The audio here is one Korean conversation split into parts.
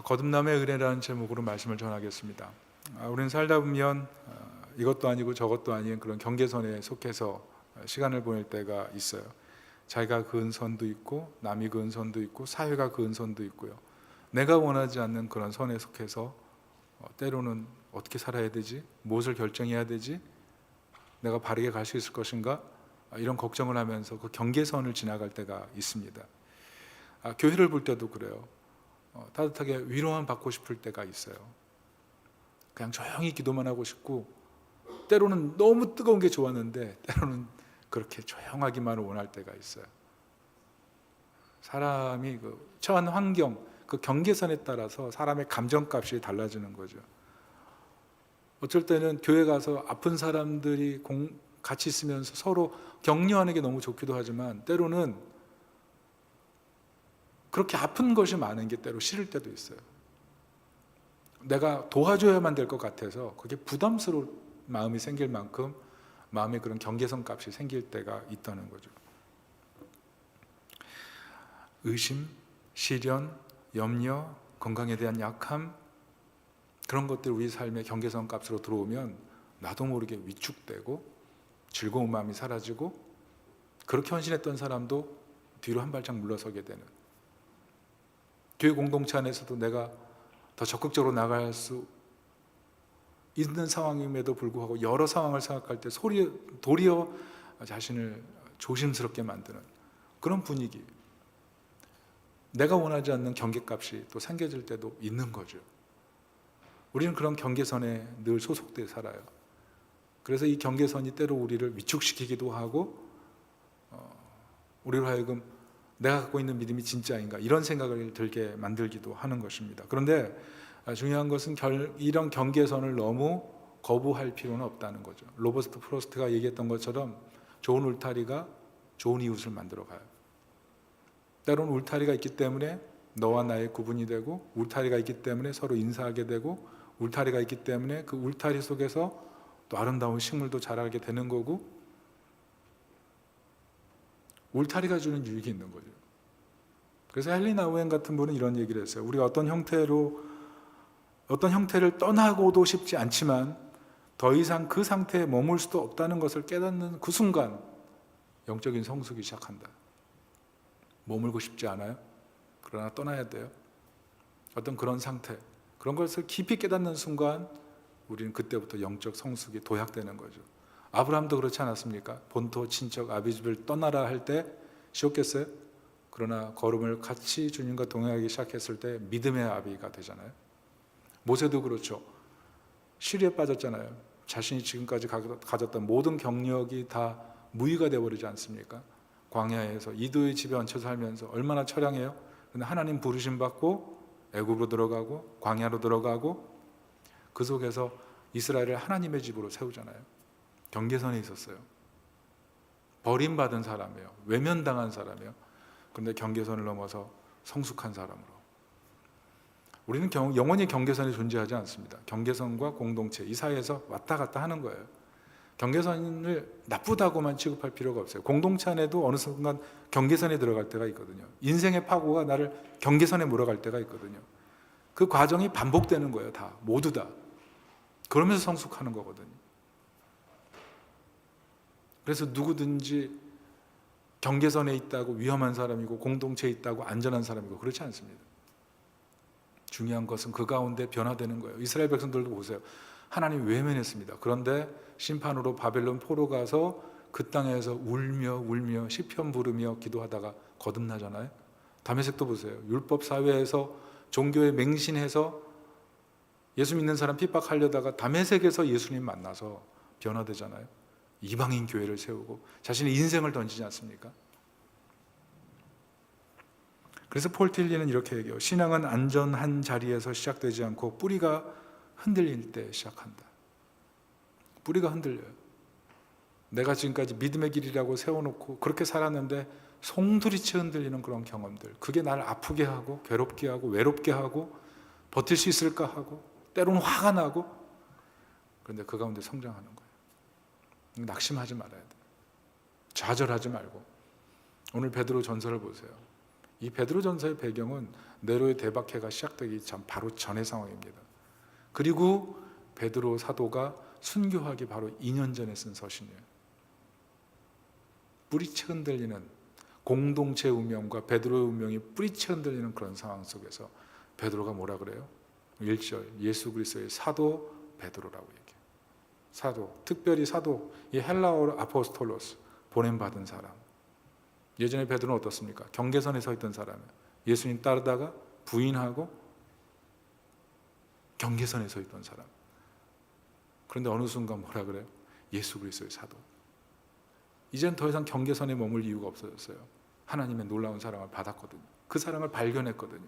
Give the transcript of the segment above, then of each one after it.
거듭남의 은혜라는 제목으로 말씀을 전하겠습니다. 우리는 살다 보면 이것도 아니고 저것도 아닌 그런 경계선에 속해서 시간을 보낼 때가 있어요. 자기가 그은 선도 있고 남이 그은 선도 있고 사회가 그은 선도 있고요. 내가 원하지 않는 그런 선에 속해서 때로는 어떻게 살아야 되지? 무엇을 결정해야 되지? 내가 바르게 갈 수 있을 것인가? 이런 걱정을 하면서 그 경계선을 지나갈 때가 있습니다. 교회를 볼 때도 그래요. 따뜻하게 위로만 받고 싶을 때가 있어요. 그냥 조용히 기도만 하고 싶고, 때로는 너무 뜨거운 게 좋았는데 때로는 그렇게 조용하기만 원할 때가 있어요. 사람이 처한 환경, 그 경계선에 따라서 사람의 감정값이 달라지는 거죠. 어쩔 때는 교회 가서 아픈 사람들이 같이 있으면서 서로 격려하는 게 너무 좋기도 하지만, 때로는 그렇게 아픈 것이 많은 게 때로 싫을 때도 있어요. 내가 도와줘야만 될 것 같아서 그게 부담스러운 마음이 생길 만큼 마음에 그런 경계선 값이 생길 때가 있다는 거죠. 의심, 시련, 염려, 건강에 대한 약함, 그런 것들 우리 삶의 경계선 값으로 들어오면 나도 모르게 위축되고 즐거운 마음이 사라지고, 그렇게 헌신했던 사람도 뒤로 한 발짝 물러서게 되는, 교회 공동체 안에서도 내가 더 적극적으로 나갈 수 있는 상황임에도 불구하고 여러 상황을 생각할 때 도리어 자신을 조심스럽게 만드는 그런 분위기, 내가 원하지 않는 경계값이 또 생겨질 때도 있는 거죠. 우리는 그런 경계선에 늘 소속돼 살아요. 그래서 이 경계선이 때로 우리를 위축시키기도 하고, 우리로 하여금 내가 갖고 있는 믿음이 진짜인가 이런 생각을 들게 만들기도 하는 것입니다. 그런데 중요한 것은 이런 경계선을 너무 거부할 필요는 없다는 거죠. 로버트 프로스트가 얘기했던 것처럼 좋은 울타리가 좋은 이웃을 만들어 가요. 때로는 울타리가 있기 때문에 너와 나의 구분이 되고, 울타리가 있기 때문에 서로 인사하게 되고, 울타리가 있기 때문에 그 울타리 속에서 또 아름다운 식물도 자라게 되는 거고, 울타리가 주는 유익이 있는 거죠. 그래서 헨리 나우엔 같은 분은 이런 얘기를 했어요. 우리가 어떤 형태를 떠나고도 싶지 않지만 더 이상 그 상태에 머물 수도 없다는 것을 깨닫는 그 순간 영적인 성숙이 시작한다. 머물고 싶지 않아요? 그러나 떠나야 돼요. 어떤 그런 상태, 그런 것을 깊이 깨닫는 순간 우리는 그때부터 영적 성숙이 도약되는 거죠. 아브라함도 그렇지 않았습니까? 본토 친척 아비 집을 떠나라 할 때 쉬웠겠어요? 그러나 걸음을 같이 주님과 동행하기 시작했을 때 믿음의 아비가 되잖아요. 모세도 그렇죠. 시리에 빠졌잖아요. 자신이 지금까지 가졌던 모든 경력이 다 무의가 되어버리지 않습니까? 광야에서 이도의 집에 얹혀 살면서 얼마나 처량해요. 그런데 하나님 부르심 받고 애굽으로 들어가고 광야로 들어가고, 그 속에서 이스라엘을 하나님의 집으로 세우잖아요. 경계선에 있었어요. 버림받은 사람이에요. 외면당한 사람이에요. 그런데 경계선을 넘어서 성숙한 사람으로. 우리는 영원히 경계선이 존재하지 않습니다. 경계선과 공동체, 이 사이에서 왔다 갔다 하는 거예요. 경계선을 나쁘다고만 취급할 필요가 없어요. 공동체 안에도 어느 순간 경계선에 들어갈 때가 있거든요. 인생의 파고가 나를 경계선에 몰아갈 때가 있거든요. 그 과정이 반복되는 거예요. 다, 모두 다. 그러면서 성숙하는 거거든요. 그래서 누구든지 경계선에 있다고 위험한 사람이고, 공동체에 있다고 안전한 사람이고 그렇지 않습니다. 중요한 것은 그 가운데 변화되는 거예요. 이스라엘 백성들도 보세요. 하나님 외면했습니다. 그런데 심판으로 바벨론 포로 가서 그 땅에서 울며 시편 부르며 기도하다가 거듭나잖아요. 다메섹도 보세요. 율법 사회에서 종교에 맹신해서 예수 믿는 사람 핍박하려다가 다메섹에서 예수님 만나서 변화되잖아요. 이방인 교회를 세우고 자신의 인생을 던지지 않습니까? 그래서 폴 틸리는 이렇게 얘기해요. 신앙은 안전한 자리에서 시작되지 않고 뿌리가 흔들릴 때 시작한다. 뿌리가 흔들려요. 내가 지금까지 믿음의 길이라고 세워놓고 그렇게 살았는데 송두리째 흔들리는 그런 경험들, 그게 나를 아프게 하고 괴롭게 하고 외롭게 하고 버틸 수 있을까 하고 때로는 화가 나고, 그런데 그 가운데 성장하는 거예요. 낙심하지 말아야 돼요. 좌절하지 말고. 오늘 베드로 전서를 보세요. 이 베드로전서의 배경은 네로의 대박해가 시작되기 전 바로 전의 상황입니다. 그리고 베드로 사도가 순교하기 바로 2년 전에 쓴 서신이에요. 뿌리채 흔들리는 공동체 운명과 베드로의 운명이 뿌리채 흔들리는 그런 상황 속에서 베드로가 뭐라 그래요? 1절 예수 그리스도의 사도 베드로라고 얘기해요. 사도, 특별히 사도, 이 헬라어로 아포스톨로스, 보냄받은 사람. 예전에 베드로는 어떻습니까? 경계선에 서 있던 사람이에요. 예수님 따르다가 부인하고 경계선에 서 있던 사람. 그런데 어느 순간 뭐라 그래요? 예수 그리스도의 사도. 이젠 더 이상 경계선에 머물 이유가 없어졌어요. 하나님의 놀라운 사랑을 받았거든요. 그 사랑을 발견했거든요.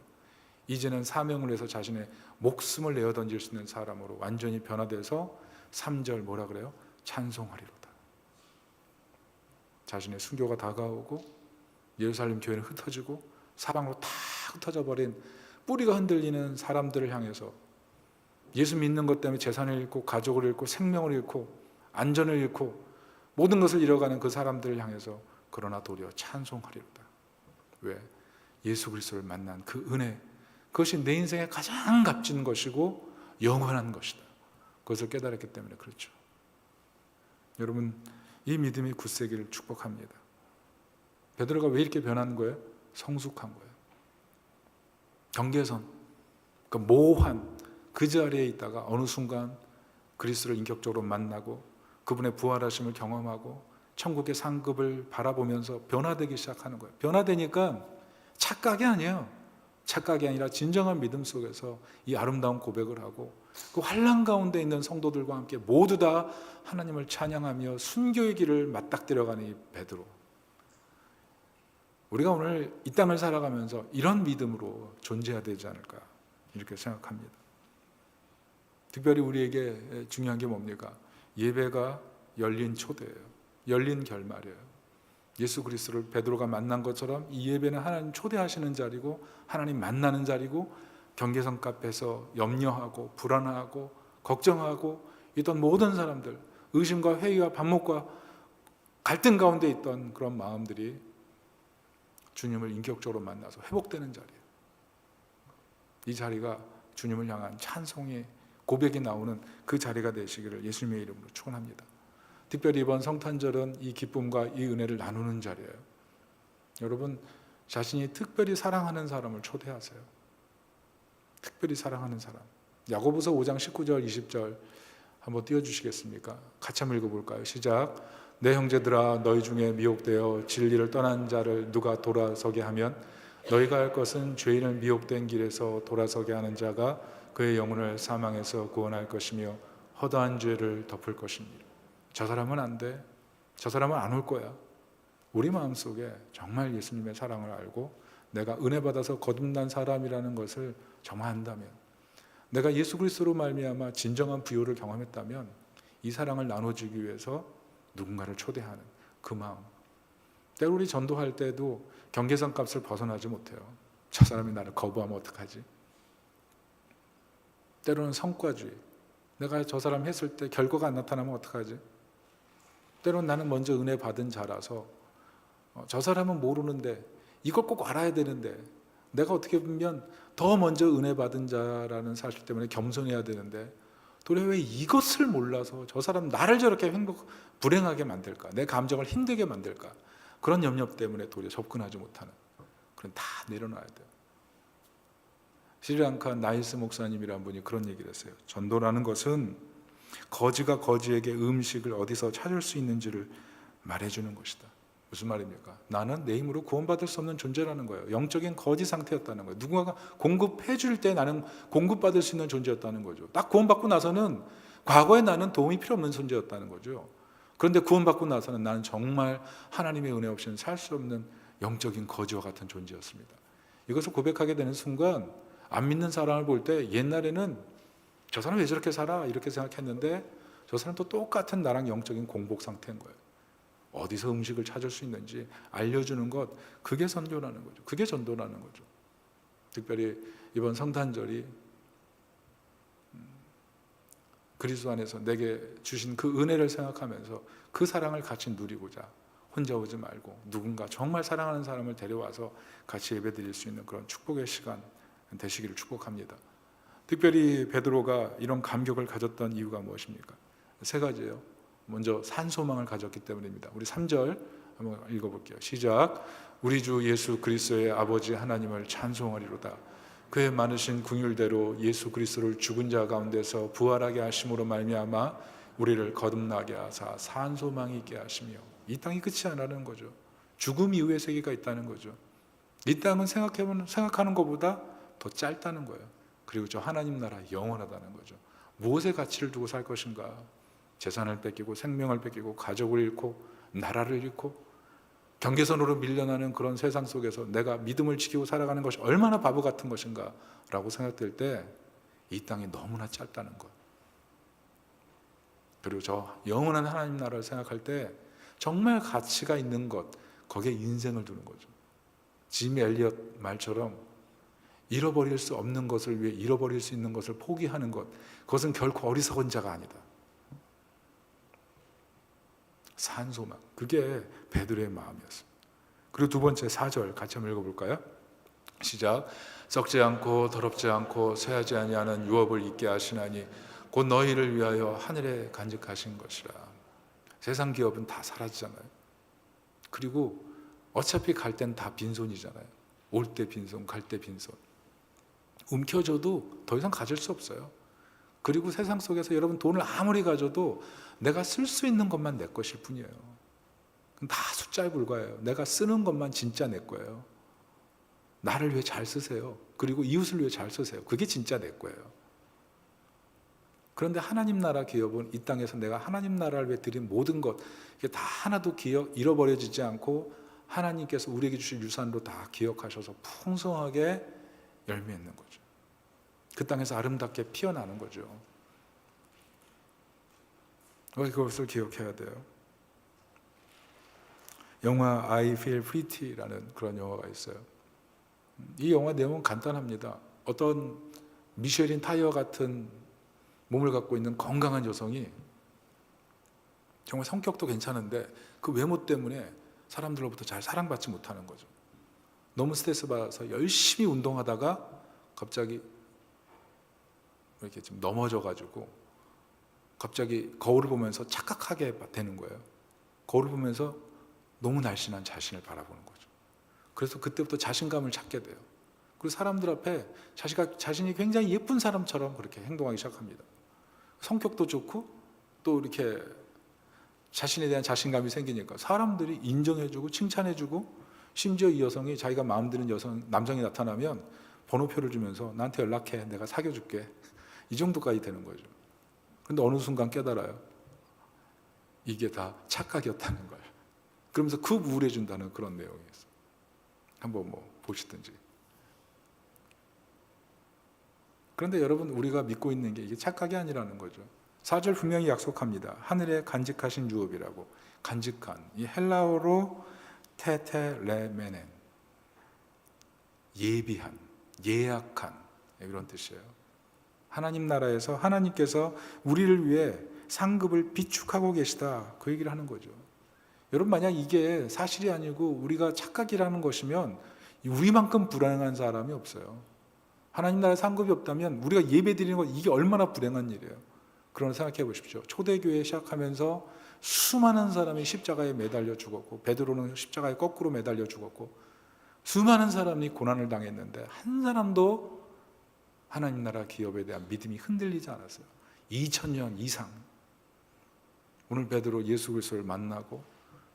이제는 사명을 해서 자신의 목숨을 내어 던질 수 있는 사람으로 완전히 변화돼서 3절 뭐라 그래요? 찬송하리로다. 자신의 순교가 다가오고 예루살렘 교회는 흩어지고 사방으로 다 흩어져 버린 뿌리가 흔들리는 사람들을 향해서 예수 믿는 것 때문에 재산을 잃고 가족을 잃고 생명을 잃고 안전을 잃고 모든 것을 잃어가는 그 사람들을 향해서 그러나 도리어 찬송하리로다. 왜? 예수 그리스도를 만난 그 은혜, 그것이 내 인생의 가장 값진 것이고 영원한 것이다. 그것을 깨달았기 때문에 그렇죠. 여러분, 이 믿음이 굳세기를 축복합니다. 베드로가 왜 이렇게 변한 거예요? 성숙한 거예요. 경계선, 그 모호한 그 자리에 있다가 어느 순간 그리스도를 인격적으로 만나고 그분의 부활하심을 경험하고 천국의 상급을 바라보면서 변화되기 시작하는 거예요. 변화되니까 착각이 아니에요. 착각이 아니라 진정한 믿음 속에서 이 아름다운 고백을 하고 그 환난 가운데 있는 성도들과 함께 모두 다 하나님을 찬양하며 순교의 길을 맞닥뜨려가는 이 베드로. 우리가 오늘 이 땅을 살아가면서 이런 믿음으로 존재해야 되지 않을까 이렇게 생각합니다. 특별히 우리에게 중요한 게 뭡니까? 예배가 열린 초대예요. 열린 결말이에요. 예수 그리스도를 베드로가 만난 것처럼 이 예배는 하나님 초대하시는 자리고 하나님 만나는 자리고 경계선 앞에서 염려하고 불안하고 걱정하고 있던 모든 사람들, 의심과 회의와 반목과 갈등 가운데 있던 그런 마음들이 주님을 인격적으로 만나서 회복되는 자리예요. 이 자리가 주님을 향한 찬송의 고백이 나오는 그 자리가 되시기를 예수님의 이름으로 축원합니다. 특별히 이번 성탄절은 이 기쁨과 이 은혜를 나누는 자리예요. 여러분, 자신이 특별히 사랑하는 사람을 초대하세요. 특별히 사랑하는 사람. 야고보서 5장 19절 20절 한번 띄워주시겠습니까? 같이 한번 읽어볼까요? 시작. 내 형제들아, 너희 중에 미혹되어 진리를 떠난 자를 누가 돌아서게 하면 너희가 할 것은 죄인을 미혹된 길에서 돌아서게 하는 자가 그의 영혼을 사망에서 구원할 것이며 허다한 죄를 덮을 것입니다. 저 사람은 안 돼. 저 사람은 안 올 거야. 우리 마음속에 정말 예수님의 사랑을 알고 내가 은혜 받아서 거듭난 사람이라는 것을 정말 안다면, 내가 예수 그리스도로 말미암아 진정한 부요를 경험했다면 이 사랑을 나눠주기 위해서 누군가를 초대하는 그 마음. 때로 우리 전도할 때도 경계선 값을 벗어나지 못해요. 저 사람이 나를 거부하면 어떡하지? 때로는 성과주의. 내가 저 사람 했을 때 결과가 안 나타나면 어떡하지? 때로는 나는 먼저 은혜 받은 자라서 저 사람은 모르는데 이걸 꼭 알아야 되는데 내가 어떻게 보면 더 먼저 은혜 받은 자라는 사실 때문에 겸손해야 되는데 도대체 왜 이것을 몰라서 저 사람 나를 저렇게 불행하게 만들까? 내 감정을 힘들게 만들까? 그런 염려 때문에 도저히 접근하지 못하는, 그런 다 내려놔야 돼요. 스리랑카 나이스 목사님이라는 분이 그런 얘기를 했어요. 전도라는 것은 거지가 거지에게 음식을 어디서 찾을 수 있는지를 말해주는 것이다. 무슨 말입니까? 나는 내 힘으로 구원받을 수 없는 존재라는 거예요. 영적인 거지 상태였다는 거예요. 누군가가 공급해 줄 때 나는 공급받을 수 있는 존재였다는 거죠. 딱 구원받고 나서는 과거에 나는 도움이 필요 없는 존재였다는 거죠. 그런데 구원받고 나서는 나는 정말 하나님의 은혜 없이는 살 수 없는 영적인 거지와 같은 존재였습니다. 이것을 고백하게 되는 순간 안 믿는 사람을 볼 때 옛날에는 저 사람 왜 저렇게 살아? 이렇게 생각했는데 저 사람도 똑같은 나랑 영적인 공복 상태인 거예요. 어디서 음식을 찾을 수 있는지 알려주는 것, 그게 선교라는 거죠. 그게 전도라는 거죠. 특별히 이번 성탄절이 그리스도 안에서 내게 주신 그 은혜를 생각하면서 그 사랑을 같이 누리고자 혼자 오지 말고 누군가 정말 사랑하는 사람을 데려와서 같이 예배드릴 수 있는 그런 축복의 시간 되시기를 축복합니다. 특별히 베드로가 이런 감격을 가졌던 이유가 무엇입니까? 세 가지예요. 먼저 산소망을 가졌기 때문입니다. 우리 3절 한번 읽어볼게요. 시작. 우리 주 예수 그리스도의 아버지 하나님을 찬송하리로다. 그의 많으신 긍휼대로 예수 그리스도를 죽은 자 가운데서 부활하게 하심으로 말미암아 우리를 거듭나게 하사 산소망이 있게 하시며. 이 땅이 끝이 아니라는 거죠. 죽음 이후의 세계가 있다는 거죠. 이 땅은 생각하는 것보다 더 짧다는 거예요. 그리고 저 하나님 나라 영원하다는 거죠. 무엇에 가치를 두고 살 것인가? 재산을 뺏기고 생명을 뺏기고 가족을 잃고 나라를 잃고 경계선으로 밀려나는 그런 세상 속에서 내가 믿음을 지키고 살아가는 것이 얼마나 바보 같은 것인가 라고 생각될 때 이 땅이 너무나 짧다는 것. 그리고 저 영원한 하나님 나라를 생각할 때 정말 가치가 있는 것, 거기에 인생을 두는 거죠. 짐 엘리엇 말처럼 잃어버릴 수 없는 것을 위해 잃어버릴 수 있는 것을 포기하는 것, 그것은 결코 어리석은 자가 아니다. 산소망, 그게 베드로의 마음이었어요. 그리고 두 번째 4절 같이 한번 읽어볼까요? 시작. 썩지 않고 더럽지 않고 쇠하지 아니하는 유업을 있게 하시나니 곧 너희를 위하여 하늘에 간직하신 것이라. 세상 기업은 다 사라지잖아요. 그리고 어차피 갈 땐 다 빈손이잖아요. 올 때 빈손, 갈 때 빈손. 움켜줘도 더 이상 가질 수 없어요. 그리고 세상 속에서 여러분 돈을 아무리 가져도 내가 쓸 수 있는 것만 내 것일 뿐이에요. 다 숫자에 불과해요. 내가 쓰는 것만 진짜 내 거예요. 나를 위해 잘 쓰세요. 그리고 이웃을 위해 잘 쓰세요. 그게 진짜 내 거예요. 그런데 하나님 나라 기업은 이 땅에서 내가 하나님 나라를 위해 드린 모든 것, 이게 다 하나도 잃어버려지지 않고 하나님께서 우리에게 주신 유산으로 다 기억하셔서 풍성하게 열매 맺는 거죠. 그 땅에서 아름답게 피어나는 거죠. 그것을 기억해야 돼요. 영화 I Feel Pretty라는 그런 영화가 있어요. 이 영화 내용은 간단합니다. 어떤 미쉐린 타이어 같은 몸을 갖고 있는 건강한 여성이 정말 성격도 괜찮은데 그 외모 때문에 사람들로부터 잘 사랑받지 못하는 거죠. 너무 스트레스 받아서 열심히 운동하다가 갑자기 이렇게 좀 넘어져가지고 갑자기 거울을 보면서 착각하게 되는 거예요. 거울을 보면서 너무 날씬한 자신을 바라보는 거죠. 그래서 그때부터 자신감을 찾게 돼요. 그리고 사람들 앞에 자신이 굉장히 예쁜 사람처럼 그렇게 행동하기 시작합니다. 성격도 좋고 또 이렇게 자신에 대한 자신감이 생기니까 사람들이 인정해주고 칭찬해주고, 심지어 이 여성이 자기가 마음 드는 남성이 나타나면 번호표를 주면서 나한테 연락해, 내가 사귀어줄게, 이 정도까지 되는 거죠. 그런데 어느 순간 깨달아요. 이게 다 착각이었다는 걸. 그러면서 급 우울해진다는 그런 내용이었어요. 한번 보시든지. 그런데 여러분, 우리가 믿고 있는 게 이게 착각이 아니라는 거죠. 4절 분명히 약속합니다. 하늘에 간직하신 유업이라고. 간직한, 이 헬라어로 테테레메넨, 예비한, 예약한, 이런 뜻이에요. 하나님 나라에서 하나님께서 우리를 위해 상급을 비축하고 계시다, 그 얘기를 하는 거죠. 여러분, 만약 이게 사실이 아니고 우리가 착각이라는 것이면 우리만큼 불행한 사람이 없어요. 하나님 나라에 상급이 없다면 우리가 예배 드리는 것, 이게 얼마나 불행한 일이에요. 그러나 생각해 보십시오. 초대교회 시작하면서 수많은 사람이 십자가에 매달려 죽었고, 베드로는 십자가에 거꾸로 매달려 죽었고, 수많은 사람이 고난을 당했는데 한 사람도 하나님 나라 기업에 대한 믿음이 흔들리지 않았어요. 2000년 이상. 오늘 베드로 예수 그리스도를 만나고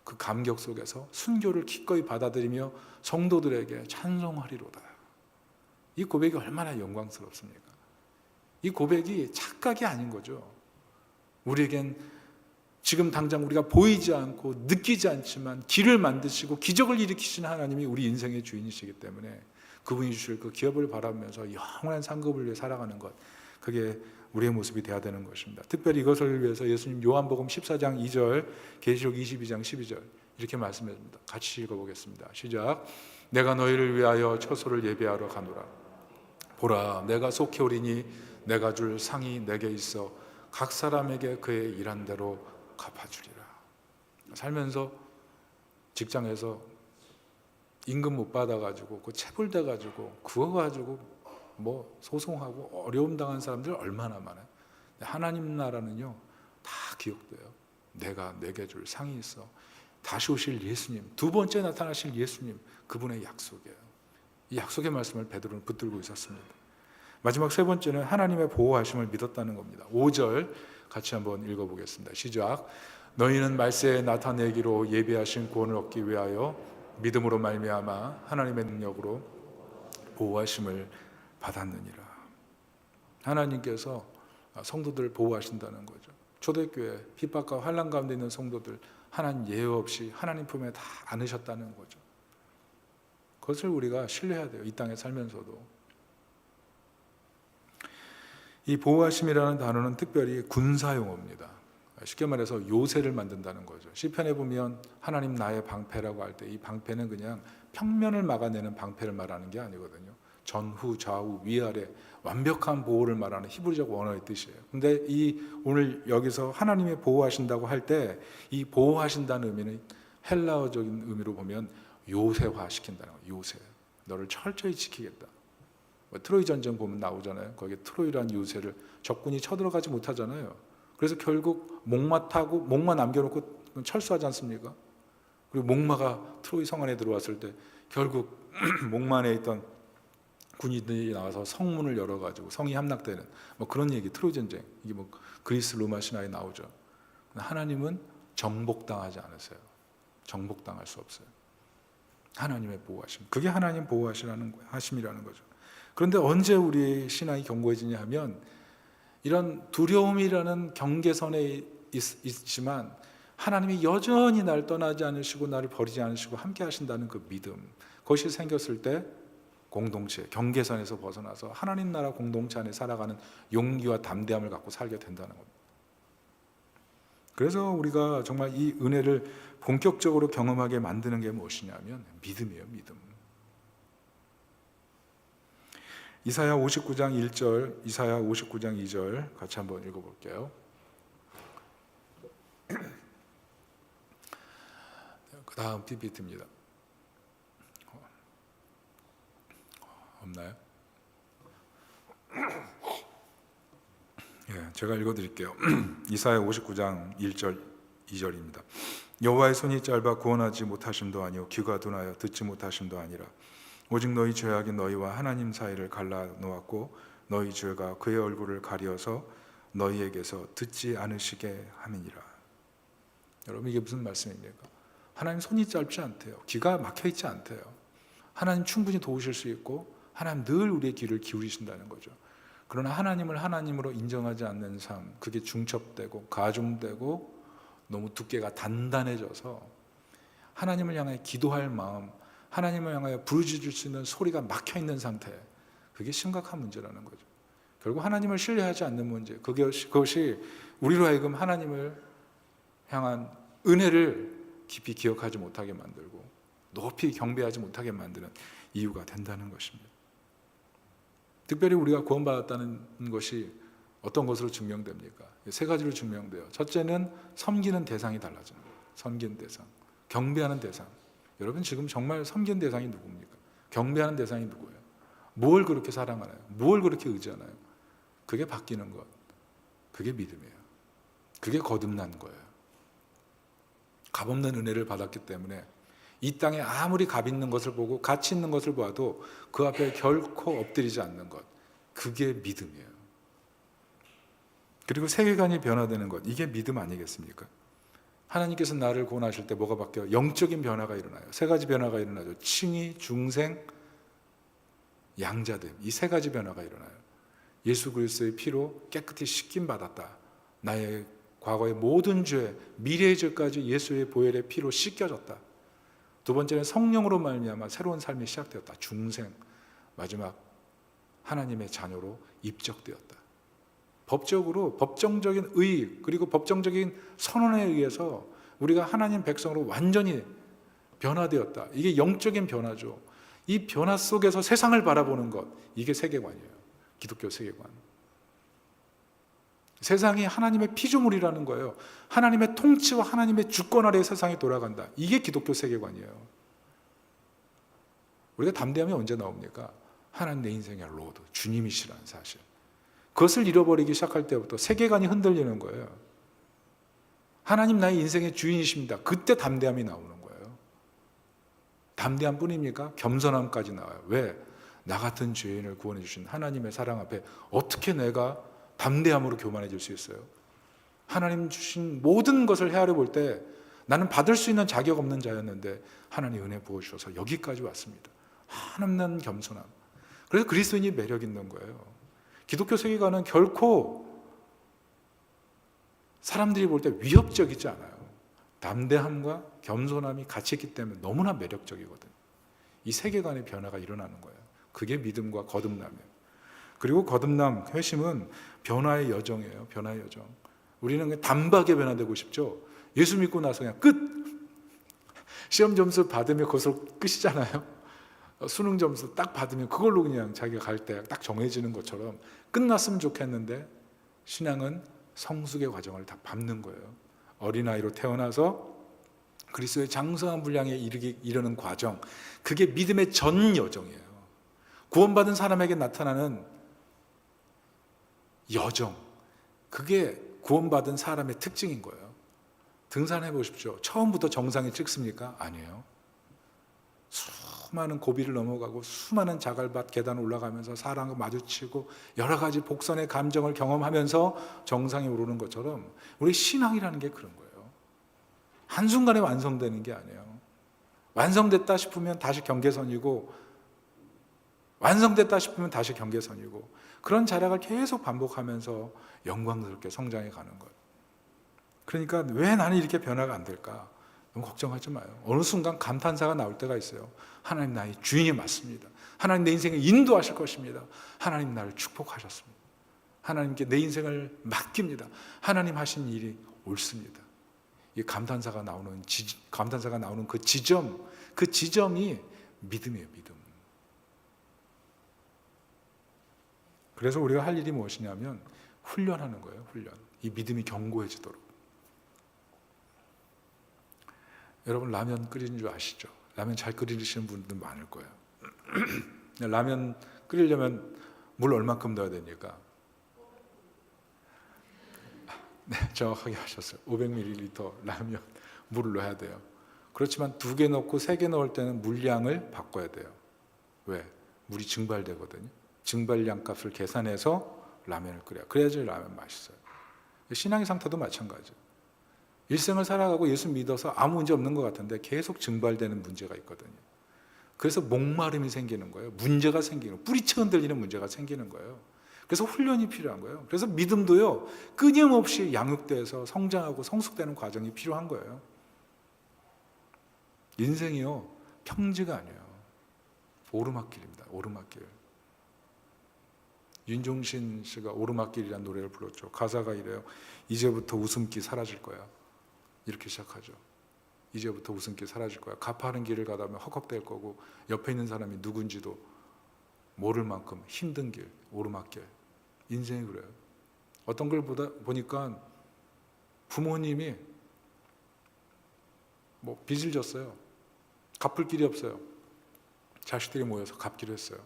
그 감격 속에서 순교를 기꺼이 받아들이며 성도들에게 찬송하리로다. 이 고백이 얼마나 영광스럽습니까? 이 고백이 착각이 아닌 거죠. 우리에겐 지금 당장 우리가 보이지 않고 느끼지 않지만 길을 만드시고 기적을 일으키시는 하나님이 우리 인생의 주인이시기 때문에 그분이 주실 그 기업을 바라보면서 영원한 상급을 위해 살아가는 것, 그게 우리의 모습이 되어야 되는 것입니다. 특별히 이것을 위해서 예수님 요한복음 14장 2절, 계시록 22장 12절 이렇게 말씀합니다. 같이 읽어보겠습니다. 시작. 내가 너희를 위하여 처소를 예비하러 가노라. 보라, 내가 속히 오리니 내가 줄 상이 내게 있어 각 사람에게 그의 일한 대로 갚아주리라. 살면서 직장에서 임금 못 받아가지고 그 체불돼가지고 그거 가지고 뭐 소송하고 어려움 당한 사람들 얼마나 많아요. 하나님 나라는요 다 기억돼요. 내가 내게 줄 상이 있어. 다시 오실 예수님, 두 번째 나타나실 예수님, 그분의 약속이에요. 이 약속의 말씀을 베드로는 붙들고 있었습니다. 마지막 세 번째는 하나님의 보호하심을 믿었다는 겁니다. 5절 같이 한번 읽어보겠습니다. 시작. 너희는 말세에 나타내기로 예비하신 구원을 얻기 위하여 믿음으로 말미암아 하나님의 능력으로 보호하심을 받았느니라. 하나님께서 성도들을 보호하신다는 거죠. 초대교회 핍박과 환난 가운데 있는 성도들 하나님 예외 없이 하나님 품에 다 안으셨다는 거죠. 그것을 우리가 신뢰해야 돼요. 이 땅에 살면서도. 이 보호하심이라는 단어는 특별히 군사용어입니다. 쉽게 말해서 요새를 만든다는 거죠. 시편에 보면 하나님 나의 방패라고 할 때 이 방패는 그냥 평면을 막아내는 방패를 말하는 게 아니거든요. 전후 좌우 위아래 완벽한 보호를 말하는 히브리적 원어의 뜻이에요. 근데 이 오늘 여기서 하나님이 보호하신다고 할 때 이 보호하신다는 의미는 헬라어적인 의미로 보면 요새화 시킨다는 거예요. 요새. 너를 철저히 지키겠다. 트로이 전쟁 보면 나오잖아요. 거기에 트로이라는 요새를 적군이 쳐들어가지 못하잖아요. 그래서 결국 목마 타고 목마 남겨놓고 철수하지 않습니까? 그리고 목마가 트로이 성 안에 들어왔을 때 결국 목마 안에 있던 군인들이 나와서 성문을 열어가지고 성이 함락되는 뭐 그런 얘기. 트로이 전쟁 이게 뭐 그리스 로마 신화에 나오죠. 하나님은 정복당하지 않으세요. 정복당할 수 없어요. 하나님의 보호하심. 그게 하나님 보호하심이라는 거죠. 그런데 언제 우리의 신앙이 견고해지냐 하면 이런 두려움이라는 경계선에 있지만 하나님이 여전히 날 떠나지 않으시고 나를 버리지 않으시고 함께 하신다는 그 믿음, 그것이 생겼을 때 공동체, 경계선에서 벗어나서 하나님 나라 공동체 안에 살아가는 용기와 담대함을 갖고 살게 된다는 겁니다. 그래서 우리가 정말 이 은혜를 본격적으로 경험하게 만드는 게 무엇이냐면 믿음이에요. 믿음. 이사야 59장 1절, 이사야 59장 2절 같이 한번 읽어볼게요. 그 다음 PPT입니다. 없나요? 예, 제가 읽어드릴게요. 이사야 59장 1절 2절입니다. 여호와의 손이 짧아 구원하지 못하심도 아니요 귀가 둔하여 듣지 못하심도 아니라 오직 너희 죄악이 너희와 하나님 사이를 갈라 놓았고 너희 죄가 그의 얼굴을 가려서 너희에게서 듣지 않으시게 함이니라. 여러분 이게 무슨 말씀입니까? 하나님 손이 짧지 않대요. 귀가 막혀 있지 않대요. 하나님 충분히 도우실 수 있고 하나님 늘 우리의 귀를 기울이신다는 거죠. 그러나 하나님을 하나님으로 인정하지 않는 삶, 그게 중첩되고 가중되고 너무 두께가 단단해져서 하나님을 향해 기도할 마음, 하나님을 향하여 부르짖을 수 있는 소리가 막혀있는 상태, 그게 심각한 문제라는 거죠. 결국 하나님을 신뢰하지 않는 문제, 그것이 우리로 하여금 하나님을 향한 은혜를 깊이 기억하지 못하게 만들고 높이 경배하지 못하게 만드는 이유가 된다는 것입니다. 특별히 우리가 구원받았다는 것이 어떤 것으로 증명됩니까? 세 가지로 증명돼요. 첫째는 섬기는 대상이 달라지는 거예요. 섬기는 대상, 경배하는 대상. 여러분 지금 정말 섬기는 대상이 누굽니까? 경배하는 대상이 누구예요? 뭘 그렇게 사랑하나요? 뭘 그렇게 의지하나요? 그게 바뀌는 것, 그게 믿음이에요. 그게 거듭난 거예요. 값없는 은혜를 받았기 때문에 이 땅에 아무리 값 있는 것을 보고 가치 있는 것을 봐도 그 앞에 결코 엎드리지 않는 것, 그게 믿음이에요. 그리고 세계관이 변화되는 것, 이게 믿음 아니겠습니까? 하나님께서 나를 구원하실 때 뭐가 바뀌어요? 영적인 변화가 일어나요. 세 가지 변화가 일어나죠. 칭의, 중생, 양자됨. 이 세 가지 변화가 일어나요. 예수 그리스도의 피로 깨끗이 씻김 받았다. 나의 과거의 모든 죄, 미래의 죄까지 예수의 보혈의 피로 씻겨졌다. 두 번째는 성령으로 말미암아 새로운 삶이 시작되었다. 중생. 마지막 하나님의 자녀로 입적되었다. 법적으로 법정적인 의의 그리고 법정적인 선언에 의해서 우리가 하나님 백성으로 완전히 변화되었다. 이게 영적인 변화죠. 이 변화 속에서 세상을 바라보는 것, 이게 세계관이에요. 기독교 세계관. 세상이 하나님의 피조물이라는 거예요. 하나님의 통치와 하나님의 주권 아래 세상이 돌아간다. 이게 기독교 세계관이에요. 우리가 담대함이 언제 나옵니까? 하나님 내 인생의 로드, 주님이시라는 사실. 그것을 잃어버리기 시작할 때부터 세계관이 흔들리는 거예요. 하나님 나의 인생의 주인이십니다. 그때 담대함이 나오는 거예요. 담대함 뿐입니까? 겸손함까지 나와요. 왜? 나 같은 죄인을 구원해 주신 하나님의 사랑 앞에 어떻게 내가 담대함으로 교만해질 수 있어요? 하나님 주신 모든 것을 헤아려 볼 때 나는 받을 수 있는 자격 없는 자였는데 하나님 은혜 부어주셔서 여기까지 왔습니다. 한없는 겸손함. 그래서 그리스도인이 매력 있는 거예요. 기독교 세계관은 결코 사람들이 볼 때 위협적이지 않아요. 담대함과 겸손함이 같이 있기 때문에 너무나 매력적이거든요. 이 세계관의 변화가 일어나는 거예요. 그게 믿음과 거듭남이에요. 그리고 거듭남, 회심은 변화의 여정이에요. 변화의 여정. 우리는 그냥 단박에 변화되고 싶죠. 예수 믿고 나서 그냥 끝! 시험 점수 받으면 그것으로 끝이잖아요. 수능 점수 딱 받으면 그걸로 그냥 자기가 갈 때 딱 정해지는 것처럼 끝났으면 좋겠는데, 신앙은 성숙의 과정을 다 밟는 거예요. 어린아이로 태어나서 그리스도의 장성한 분량에 이르는 과정, 그게 믿음의 전 여정이에요. 구원받은 사람에게 나타나는 여정, 그게 구원받은 사람의 특징인 거예요. 등산해 보십시오. 처음부터 정상에 찍습니까? 아니에요. 수많은 고비를 넘어가고 수많은 자갈밭 계단 올라가면서 사람과 마주치고 여러 가지 복선의 감정을 경험하면서 정상에 오르는 것처럼 우리 신앙이라는 게 그런 거예요. 한순간에 완성되는 게 아니에요. 완성됐다 싶으면 다시 경계선이고, 완성됐다 싶으면 다시 경계선이고, 그런 자락을 계속 반복하면서 영광스럽게 성장해 가는 거예요. 그러니까 왜 나는 이렇게 변화가 안 될까? 너무 걱정하지 마요. 어느 순간 감탄사가 나올 때가 있어요. 하나님 나의 주인이 맞습니다. 하나님 내 인생을 인도하실 것입니다. 하나님 나를 축복하셨습니다. 하나님께 내 인생을 맡깁니다. 하나님 하신 일이 옳습니다. 이 감탄사가 나오는 그 지점이 믿음이에요. 믿음. 그래서 우리가 할 일이 무엇이냐면 훈련하는 거예요. 훈련. 이 믿음이 견고해지도록. 여러분 라면 끓이는 줄 아시죠? 라면 잘 끓이시는 분들 많을 거예요. 라면 끓이려면 물 얼마큼 넣어야 됩니까? 네, 정확하게 하셨어요. 500ml 라면 물을 넣어야 돼요. 그렇지만 2개 넣고 3개 넣을 때는 물량을 바꿔야 돼요. 왜? 물이 증발되거든요. 증발량 값을 계산해서 라면을 끓여요. 그래야지 라면 맛있어요. 신앙의 상태도 마찬가지예요. 일생을 살아가고 예수 믿어서 아무 문제 없는 것 같은데 계속 증발되는 문제가 있거든요. 그래서 목마름이 생기는 거예요. 문제가 생기는 거예요. 뿌리쳐 흔들리는 문제가 생기는 거예요. 그래서 훈련이 필요한 거예요. 그래서 믿음도요, 끊임없이 양육돼서 성장하고 성숙되는 과정이 필요한 거예요. 인생이요, 평지가 아니에요. 오르막길입니다. 오르막길. 윤종신 씨가 오르막길이라는 노래를 불렀죠. 가사가 이래요. 이제부터 웃음기 사라질 거야. 이렇게 시작하죠. 이제부터 웃음기 사라질 거야. 가파른 길을 가다 보면 헉헉댈 거고, 옆에 있는 사람이 누군지도 모를 만큼 힘든 길, 오르막길. 인생이 그래요. 어떤 걸 보니까 부모님이 빚을 졌어요. 갚을 길이 없어요. 자식들이 모여서 갚기로 했어요.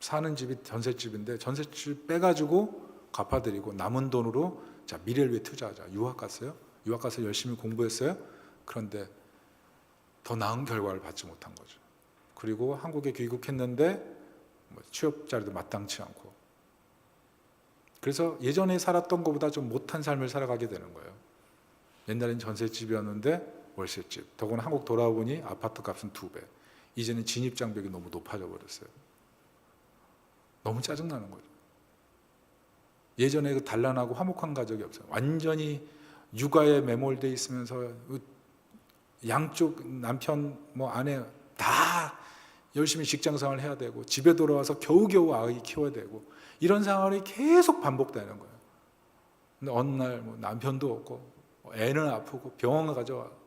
사는 집이 전셋집인데 전셋집 빼가지고 갚아드리고 남은 돈으로 자, 미래를 위해 투자하자. 유학 갔어요. 유학 가서 열심히 공부했어요. 그런데 더 나은 결과를 받지 못한 거죠. 그리고 한국에 귀국했는데 취업 자리도 마땅치 않고, 그래서 예전에 살았던 것보다 좀 못한 삶을 살아가게 되는 거예요. 옛날엔 전셋집이었는데 월세집, 더구나 한국 돌아오니 아파트 값은 2배. 이제는 진입장벽이 너무 높아져 버렸어요. 너무 짜증나는 거죠. 예전에 그 단란하고 화목한 가족이 없어요. 완전히 육아에 매몰돼 있으면서 양쪽 남편 아내 다 열심히 직장생활을 해야 되고, 집에 돌아와서 겨우겨우 아이 키워야 되고, 이런 상황이 계속 반복되는 거예요. 근데 어느 날 남편도 없고 애는 아프고 병원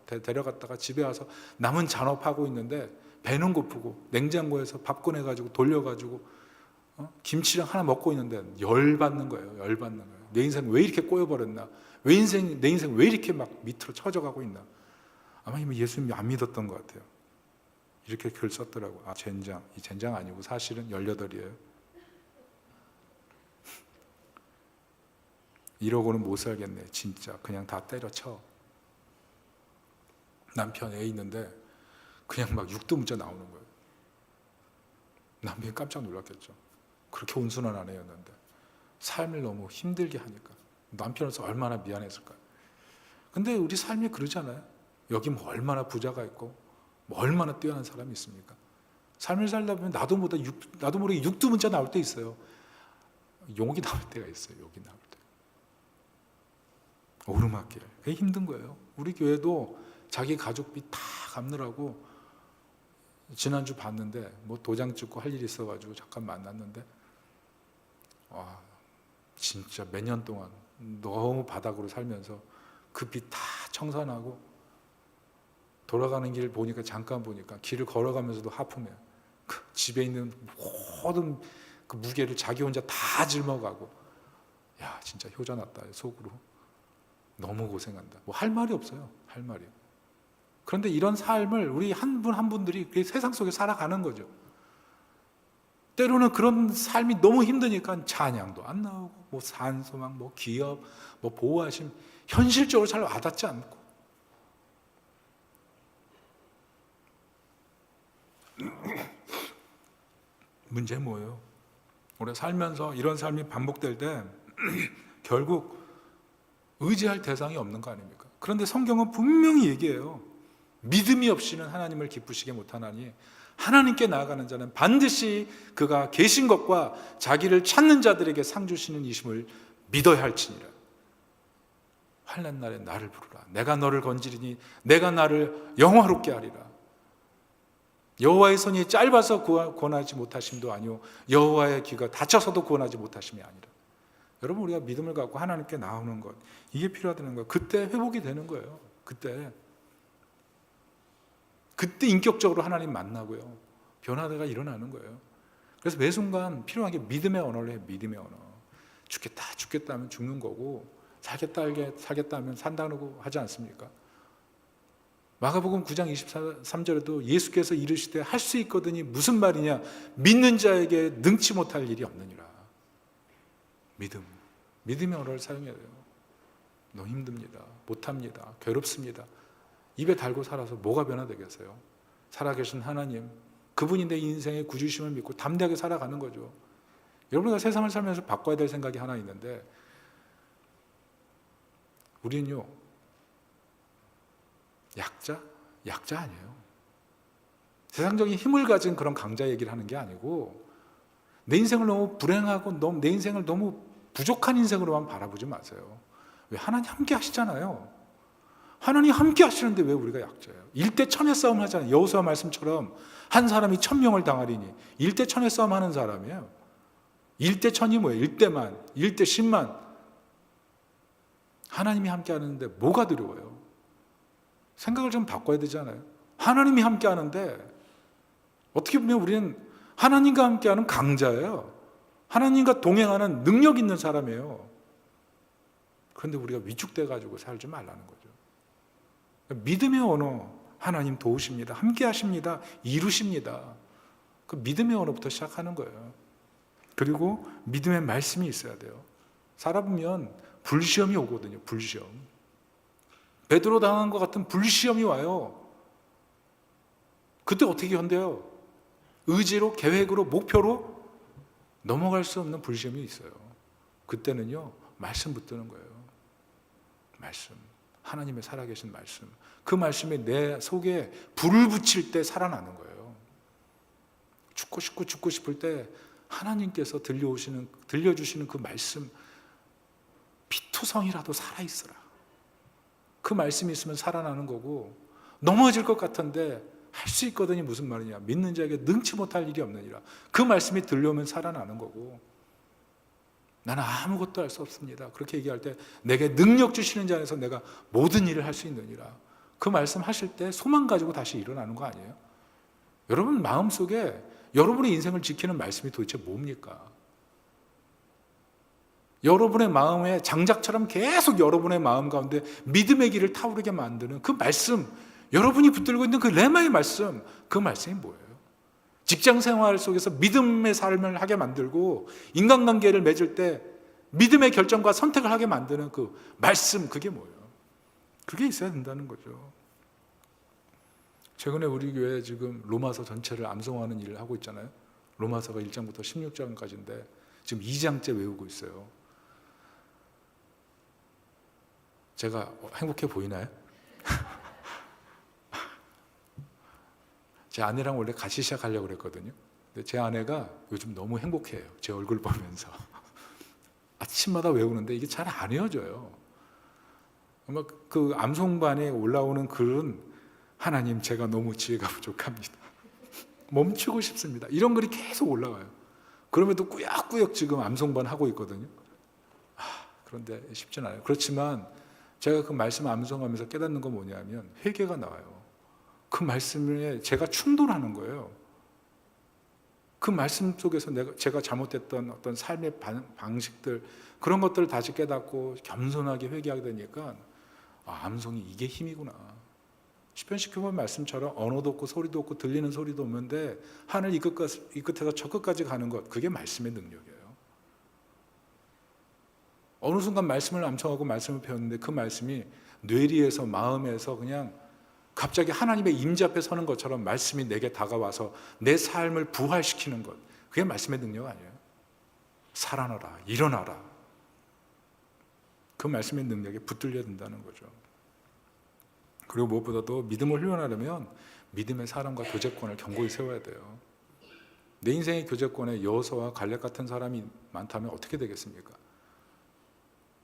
데려갔다가 집에 와서 남은 잔업하고 있는데 배는 고프고 냉장고에서 밥 꺼내가지고 돌려가지고 김치랑 하나 먹고 있는데 열받는 거예요. 열받는 거예요. 내 인생 왜 이렇게 꼬여버렸나? 내 인생 왜 이렇게 막 밑으로 처져가고 있나? 아마 예수님이 안 믿었던 것 같아요. 이렇게 글 썼더라고. 젠장. 이 젠장 아니고 사실은 18이에요. 1억원은 못 살겠네. 진짜 그냥 다 때려쳐. 남편 애 있는데 그냥 막 육두문자 나오는 거예요. 남편이 깜짝 놀랐겠죠. 그렇게 온순한 아내였는데 삶을 너무 힘들게 하니까 남편으로서 얼마나 미안했을까요? 근데 우리 삶이 그러잖아요. 여기 뭐 얼마나 부자가 있고 뭐 얼마나 뛰어난 사람이 있습니까? 삶을 살다 보면 나도 모르게 육두문자 나올 때 있어요. 욕이 나올 때가 있어요. 욕이 나올 때. 오르막길. 그게 힘든 거예요. 우리 교회도 자기 가족비 다 갚느라고 지난주 봤는데 뭐 도장 찍고 할 일이 있어가지고 잠깐 만났는데 와 진짜 몇 년 동안 너무 바닥으로 살면서 그 빚 다 청산하고 돌아가는 길 보니까 잠깐 보니까 길을 걸어가면서도 하품해. 그 집에 있는 모든 그 무게를 자기 혼자 다 짊어가고 야 진짜 효자 났다 속으로. 너무 고생한다. 뭐 할 말이 없어요. 할 말이. 그런데 이런 삶을 우리 한 분 한 분들이 세상 속에 살아가는 거죠. 때로는 그런 삶이 너무 힘드니까 찬양도 안 나오고 뭐 산소망, 뭐 기업, 뭐 보호하심 현실적으로 잘 와닿지 않고 문제 뭐예요? 우리가 살면서 이런 삶이 반복될 때 결국 의지할 대상이 없는 거 아닙니까? 그런데 성경은 분명히 얘기해요. 믿음이 없이는 하나님을 기쁘시게 못하나니 하나님께 나아가는 자는 반드시 그가 계신 것과 자기를 찾는 자들에게 상 주시는 이심을 믿어야 할지니라. 환난 날에 나를 부르라. 내가 너를 건지리니 내가 나를 영화롭게 하리라. 여호와의 손이 짧아서 구원하지 못하심도 아니요 여호와의 귀가 닫혀서도 구원하지 못하심이 아니라. 여러분 우리가 믿음을 갖고 하나님께 나오는 것 이게 필요하다는 거예요. 그때 회복이 되는 거예요. 그때 인격적으로 하나님 만나고요. 변화가 일어나는 거예요. 그래서 매 순간 필요한 게 믿음의 언어를 해요. 믿음의 언어. 죽겠다 하면 죽는 거고 살겠다 하면 산다고 하지 않습니까? 마가복음 9장 23절에도 예수께서 이르시되 할 수 있거든이 무슨 말이냐? 믿는 자에게 능치 못할 일이 없느니라. 믿음의 언어를 사용해야 돼요. 너무 힘듭니다. 못합니다. 괴롭습니다. 입에 달고 살아서 뭐가 변화되겠어요? 살아계신 하나님, 그분이 내 인생의 구주심을 믿고 담대하게 살아가는 거죠. 여러분과 세상을 살면서 바꿔야 될 생각이 하나 있는데 우리는요 약자 아니에요. 세상적인 힘을 가진 그런 강자 얘기를 하는 게 아니고 내 인생을 너무 불행하고 내 인생을 너무 부족한 인생으로만 바라보지 마세요. 왜? 하나님 함께 하시잖아요. 하나님 함께 하시는데 왜 우리가 약자예요? 일대천의 싸움 하잖아요. 여호수아 말씀처럼 한 사람이 1000명을 당하리니 일대천의 싸움 하는 사람이에요. 일대천이 뭐예요? 일대만, 일대십만. 하나님이 함께 하는데 뭐가 두려워요? 생각을 좀 바꿔야 되잖아요. 하나님이 함께 하는데 어떻게 보면 우리는 하나님과 함께하는 강자예요. 하나님과 동행하는 능력 있는 사람이에요. 그런데 우리가 위축돼가지고 살지 말라는 거죠. 믿음의 언어, 하나님 도우십니다. 함께 하십니다. 이루십니다. 그 믿음의 언어부터 시작하는 거예요. 그리고 믿음의 말씀이 있어야 돼요. 살아보면 불시험이 오거든요. 불시험. 베드로 당한 것 같은 불시험이 와요. 그때 어떻게 견뎌요? 의지로, 계획으로, 목표로 넘어갈 수 없는 불시험이 있어요. 그때는요 말씀 붙드는 거예요. 말씀, 하나님의 살아계신 말씀. 그 말씀이 내 속에 불을 붙일 때 살아나는 거예요. 죽고 싶을 때 하나님께서 들려주시는 그 말씀, 피투성이라도 살아있어라. 그 말씀이 있으면 살아나는 거고, 넘어질 것 같은데 할 수 있거든이 무슨 말이냐? 믿는 자에게 능치 못할 일이 없느니라. 그 말씀이 들려오면 살아나는 거고, 나는 아무것도 할 수 없습니다. 그렇게 얘기할 때 내게 능력 주시는 자 안에서 내가 모든 일을 할 수 있느니라. 그 말씀 하실 때 소망 가지고 다시 일어나는 거 아니에요? 여러분 마음속에 여러분의 인생을 지키는 말씀이 도대체 뭡니까? 여러분의 마음에 장작처럼 계속 여러분의 마음 가운데 믿음의 길을 타오르게 만드는 그 말씀, 여러분이 붙들고 있는 그 레마의 말씀, 그 말씀이 뭐예요? 직장 생활 속에서 믿음의 삶을 하게 만들고 인간관계를 맺을 때 믿음의 결정과 선택을 하게 만드는 그 말씀, 그게 뭐예요? 그게 있어야 된다는 거죠. 최근에 우리 교회 지금 로마서 전체를 암송하는 일을 하고 있잖아요. 로마서가 1장부터 16장까지인데 지금 2장째 외우고 있어요. 제가 행복해 보이나요? 제 아내랑 원래 같이 시작하려고 그랬거든요. 근데 제 아내가 요즘 너무 행복해요. 제 얼굴 보면서. 아침마다 외우는데 이게 잘 안 외워져요. 아마 그 암송반에 올라오는 글은 하나님, 제가 너무 지혜가 부족합니다. 멈추고 싶습니다. 이런 글이 계속 올라와요. 그럼에도 꾸역꾸역 지금 암송반 하고 있거든요. 그런데 쉽진 않아요. 그렇지만 제가 그 말씀 암송하면서 깨닫는 건 뭐냐면 회개가 나와요. 그 말씀에 제가 충돌하는 거예요. 그 말씀 속에서 제가 잘못했던 어떤 삶의 방식들, 그런 것들을 다시 깨닫고 겸손하게 회개하게 되니까 암송이 이게 힘이구나. 시편 19편 말씀처럼 언어도 없고 소리도 없고 들리는 소리도 없는데 하늘 이 끝에서 저 끝까지 가는 것, 그게 말씀의 능력이에요. 어느 순간 말씀을 암송하고 말씀을 배웠는데 그 말씀이 뇌리에서 마음에서 그냥 갑자기 하나님의 임재 앞에 서는 것처럼 말씀이 내게 다가와서 내 삶을 부활시키는 것, 그게 말씀의 능력 아니에요? 살아나라, 일어나라. 그 말씀의 능력에 붙들려야 된다는 거죠. 그리고 무엇보다도 믿음을 훈련하려면 믿음의 사람과 교제권을 견고히 세워야 돼요. 내 인생의 교제권에 여호수아와 갈렙 같은 사람이 많다면 어떻게 되겠습니까?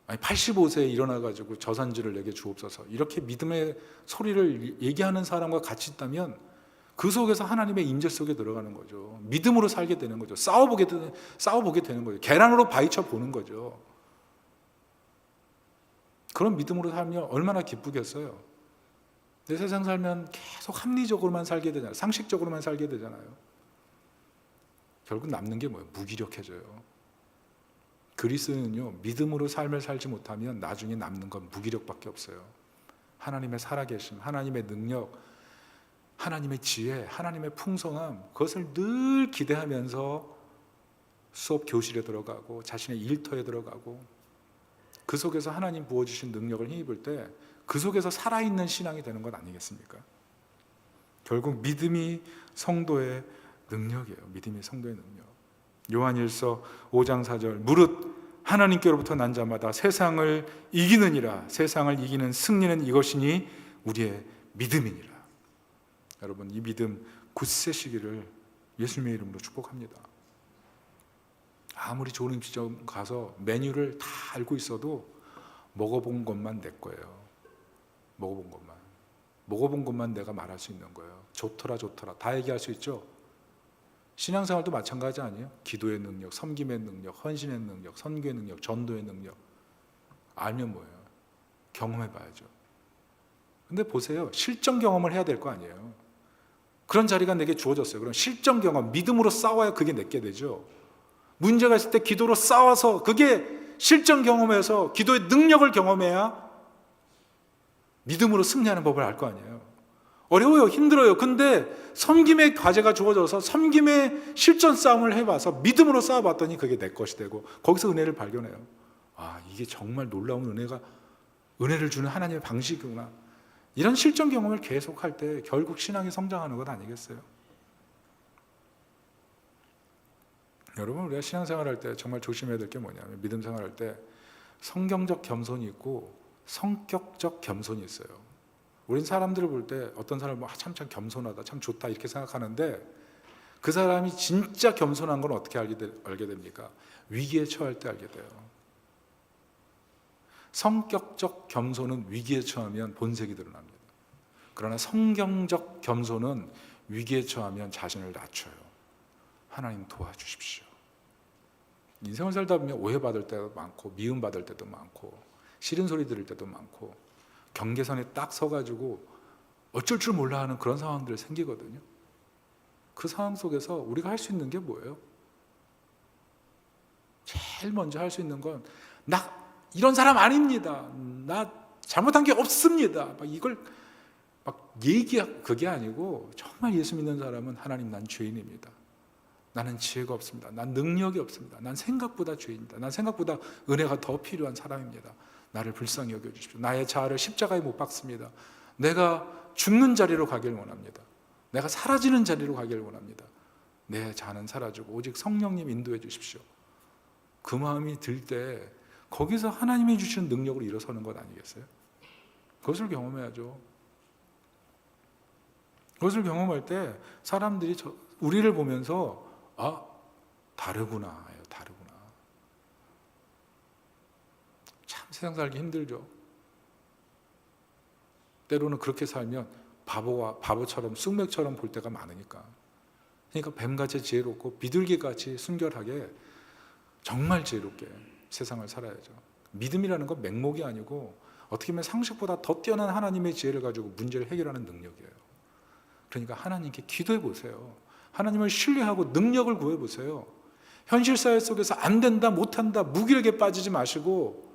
85세에 일어나가지고 저 산지를 내게 주옵소서, 이렇게 믿음의 소리를 얘기하는 사람과 같이 있다면 그 속에서 하나님의 임재 속에 들어가는 거죠. 믿음으로 살게 되는 거죠. 싸워보게 되는 거죠. 계란으로 바위쳐 보는 거죠. 그런 믿음으로 살면 얼마나 기쁘겠어요. 내 세상 살면 계속 합리적으로만 살게 되잖아요. 상식적으로만 살게 되잖아요. 결국 남는 게 뭐예요? 무기력해져요. 그리스도는요, 믿음으로 삶을 살지 못하면 나중에 남는 건 무기력밖에 없어요. 하나님의 살아계심, 하나님의 능력, 하나님의 지혜, 하나님의 풍성함, 그것을 늘 기대하면서 수업 교실에 들어가고 자신의 일터에 들어가고 그 속에서 하나님 부어주신 능력을 힘입을 때 그 속에서 살아있는 신앙이 되는 것 아니겠습니까? 결국 믿음이 성도의 능력이에요. 믿음이 성도의 능력. 요한일서 5장 4절, 무릇 하나님께로부터 난 자마다 세상을 이기느니라. 세상을 이기는 승리는 이것이니 우리의 믿음이니라. 여러분, 이 믿음 굳세시기를 예수님의 이름으로 축복합니다. 아무리 좋은 음식점 가서 메뉴를 다 알고 있어도 먹어본 것만 내 거예요. 먹어본 것만 내가 말할 수 있는 거예요. 좋더라 다 얘기할 수 있죠. 신앙생활도 마찬가지 아니에요? 기도의 능력, 섬김의 능력, 헌신의 능력, 선교의 능력, 전도의 능력. 알면 뭐예요? 경험해봐야죠. 근데 보세요, 실전 경험을 해야 될 거 아니에요. 그런 자리가 내게 주어졌어요. 그럼 실전 경험, 믿음으로 싸워야 그게 내게 되죠. 문제가 있을 때 기도로 싸워서 그게 실전 경험에서 기도의 능력을 경험해야 믿음으로 승리하는 법을 알 거 아니에요. 어려워요, 힘들어요. 근데 섬김의 과제가 주어져서 섬김의 실전 싸움을 해봐서 믿음으로 싸워봤더니 그게 내 것이 되고 거기서 은혜를 발견해요. 이게 정말 놀라운 은혜를 주는 하나님의 방식이구나. 이런 실전 경험을 계속할 때 결국 신앙이 성장하는 것 아니겠어요? 여러분, 우리가 신앙생활할 때 정말 조심해야 될 게 뭐냐면, 믿음 생활할 때 성경적 겸손이 있고 성격적 겸손이 있어요. 우린 사람들을 볼 때 어떤 사람은 참 겸손하다, 참 좋다 이렇게 생각하는데 그 사람이 진짜 겸손한 건 어떻게 알게 됩니까? 위기에 처할 때 알게 돼요. 성격적 겸손은 위기에 처하면 본색이 드러납니다. 그러나 성경적 겸손은 위기에 처하면 자신을 낮춰요. 하나님 도와주십시오. 인생을 살다 보면 오해받을 때도 많고 미움받을 때도 많고 싫은 소리 들을 때도 많고 경계선에 딱 서가지고 어쩔 줄 몰라 하는 그런 상황들이 생기거든요. 그 상황 속에서 우리가 할 수 있는 게 뭐예요? 제일 먼저 할 수 있는 건 나 이런 사람 아닙니다. 나 잘못한 게 없습니다. 막 이걸 막 그게 아니고 정말 예수 믿는 사람은 하나님 난 죄인입니다. 나는 지혜가 없습니다. 난 능력이 없습니다. 난 생각보다 죄인입니다. 난 생각보다 은혜가 더 필요한 사람입니다. 나를 불쌍히 여겨주십시오. 나의 자아를 십자가에 못 박습니다. 내가 죽는 자리로 가길 원합니다. 내가 사라지는 자리로 가길 원합니다. 내 자는 사라지고 오직 성령님 인도해 주십시오. 그 마음이 들 때 거기서 하나님이 주시는 능력으로 일어서는 것 아니겠어요? 그것을 경험해야죠. 그것을 경험할 때 사람들이 우리를 보면서 아, 다르구나. 다르구나. 참 세상 살기 힘들죠. 때로는 그렇게 살면 바보처럼 쑥맥처럼 볼 때가 많으니까. 그러니까 뱀같이 지혜롭고 비둘기같이 순결하게 정말 지혜롭게 세상을 살아야죠. 믿음이라는 건 맹목이 아니고 어떻게 보면 상식보다 더 뛰어난 하나님의 지혜를 가지고 문제를 해결하는 능력이에요. 그러니까 하나님께 기도해 보세요. 하나님을 신뢰하고 능력을 구해 보세요. 현실 사회 속에서 안 된다, 못한다, 무기력에 빠지지 마시고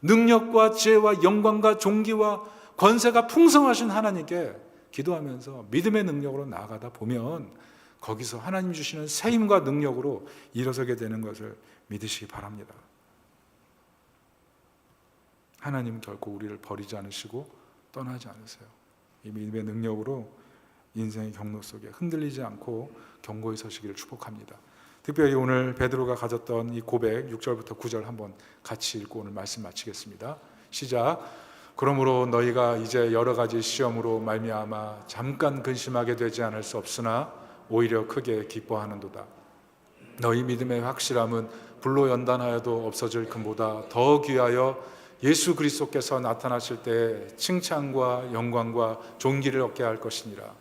능력과 지혜와 영광과 존귀와 권세가 풍성하신 하나님께 기도하면서 믿음의 능력으로 나아가다 보면 거기서 하나님 주시는 새 힘과 능력으로 일어서게 되는 것을 믿으시기 바랍니다. 하나님은 결코 우리를 버리지 않으시고 떠나지 않으세요. 이 믿음의 능력으로 인생의 경로 속에 흔들리지 않고 견고히 서시기를 축복합니다. 특별히 오늘 베드로가 가졌던 이 고백 6절부터 9절 한번 같이 읽고 오늘 말씀 마치겠습니다. 시작. 그러므로 너희가 이제 여러 가지 시험으로 말미암아 잠깐 근심하게 되지 않을 수 없으나 오히려 크게 기뻐하는도다. 너희 믿음의 확실함은 불로 연단하여도 없어질 금보다 더 귀하여 예수 그리스도께서 나타나실 때 칭찬과 영광과 존귀를 얻게 할 것이니라.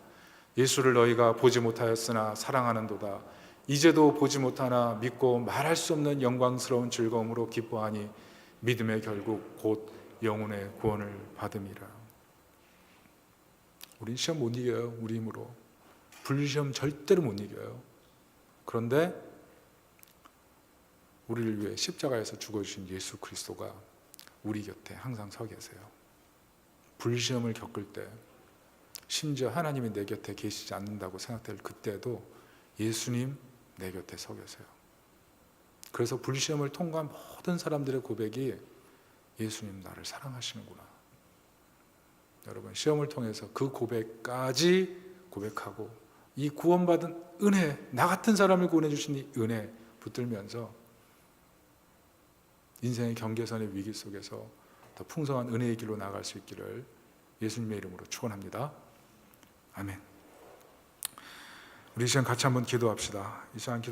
예수를 너희가 보지 못하였으나 사랑하는도다. 이제도 보지 못하나 믿고 말할 수 없는 영광스러운 즐거움으로 기뻐하니 믿음의 결국 곧 영혼의 구원을 받음이라. 우린 시험 못 이겨요. 우리 힘으로. 불시험 절대로 못 이겨요. 그런데 우리를 위해 십자가에서 죽어주신 예수 그리스도가 우리 곁에 항상 서 계세요. 불시험을 겪을 때 심지어 하나님이 내 곁에 계시지 않는다고 생각될 그때도 예수님 내 곁에 서 계세요. 그래서 불시험을 통과한 모든 사람들의 고백이 예수님 나를 사랑하시는구나. 여러분 시험을 통해서 그 고백까지 고백하고 이 구원받은 은혜, 나 같은 사람을 구원해 주신 이 은혜 붙들면서 인생의 경계선의 위기 속에서 더 풍성한 은혜의 길로 나아갈 수 있기를 예수님의 이름으로 축원합니다. 아멘. 우리 이 시간 같이 한번 기도합시다. 이 시간